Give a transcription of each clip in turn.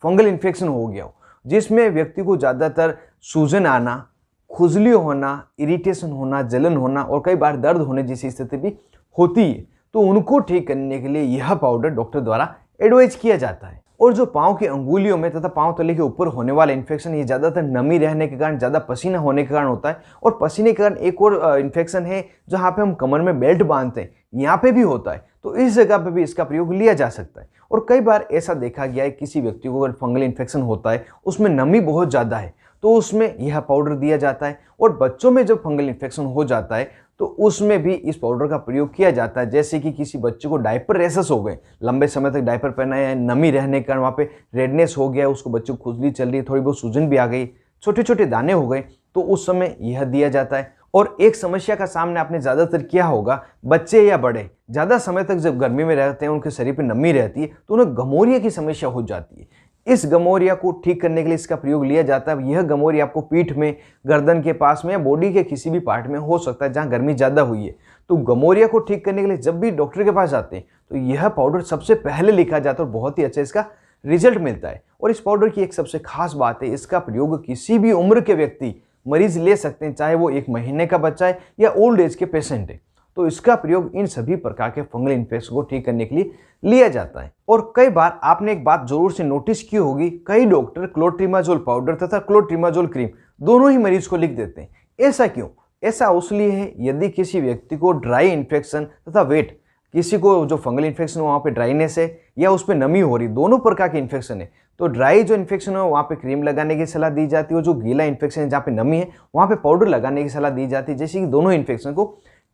Fungal infection हो गया हो, जिसमें व्यक्ति को ज़्यादातर सूजन आना, खुजली होना, इरिटेशन होना, जलन होना और कई बार दर्द होने जैसी स्थिति भी होती है, तो उनको ठीक करने के लिए यह पाउडर डॉक्टर द्वारा एडवाइज किया जाता है। और जो पाँव की अंगुलियों में तथा पाँव तले के ऊपर होने वाला इन्फेक्शन, ये ज़्यादातर नमी रहने के कारण, ज़्यादा पसीना होने के कारण होता है। और पसीने के कारण एक और इन्फेक्शन है जहाँ पे हम कमर में बेल्ट बांधते हैं, यहाँ पे भी होता है, तो इस जगह पे भी इसका प्रयोग लिया जा सकता है। और कई बार ऐसा देखा गया है, किसी व्यक्ति को अगर फंगल इन्फेक्शन होता है, उसमें नमी बहुत ज़्यादा है, तो उसमें यह पाउडर दिया जाता है। और बच्चों में जब फंगल इन्फेक्शन हो जाता है तो उसमें भी इस पाउडर का प्रयोग किया जाता है। जैसे कि किसी बच्चे को डायपर रैशेस हो गए, लंबे समय तक डायपर पहना है, नमी रहने के कारण वहाँ पे रेडनेस हो गया, उसको बच्चे को खुजली चल रही है, थोड़ी बहुत सूजन भी आ गई, छोटे छोटे दाने हो गए, तो उस समय यह दिया जाता है। और एक समस्या का सामना आपने ज़्यादातर किया होगा, बच्चे या बड़े ज़्यादा समय तक जब गर्मी में रहते हैं, उनके शरीर पर नमी रहती है, तो उन्हें गमोरिया की समस्या हो जाती है। इस गमोरिया को ठीक करने के लिए इसका प्रयोग लिया जाता है। यह गमोरिया आपको पीठ में, गर्दन के पास में या बॉडी के किसी भी पार्ट में हो सकता है जहां गर्मी ज़्यादा हुई है। तो गमोरिया को ठीक करने के लिए जब भी डॉक्टर के पास जाते हैं तो यह पाउडर सबसे पहले लिखा जाता है और बहुत ही अच्छा इसका रिजल्ट मिलता है। और इस पाउडर की एक सबसे खास बात है, इसका प्रयोग किसी भी उम्र के व्यक्ति, मरीज ले सकते हैं, चाहे वो 1 महीने का बच्चा है या ओल्ड एज के पेशेंट है। तो इसका प्रयोग इन सभी प्रकार के फंगल इन्फेक्शन को ठीक करने के लिए लिया जाता है। और कई बार आपने एक बात जरूर से नोटिस की होगी, कई डॉक्टर क्लोट्रिमाजोल पाउडर तथा क्लोट्रिमाजोल क्रीम दोनों ही मरीज को लिख देते हैं। ऐसा क्यों? ऐसा इसलिए है, यदि किसी व्यक्ति को ड्राई इन्फेक्शन तथा वेट, किसी को जो फंगल इन्फेक्शन हो वहाँ पे ड्राइनेस है या उस पर नमी हो रही, दोनों प्रकार के इन्फेक्शन है, तो ड्राई जो इन्फेक्शन है वहाँ पे क्रीम लगाने की सलाह दी जाती है, और जो गीला इन्फेक्शन है जहाँ पे नमी है वहाँ पे पाउडर लगाने की सलाह दी जाती है, जैसे कि दोनों इन्फेक्शन को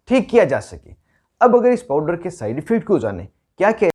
ठीक किया जा सके। अब अगर इस पाउडर के साइड इफेक्ट को जाने, क्या क्या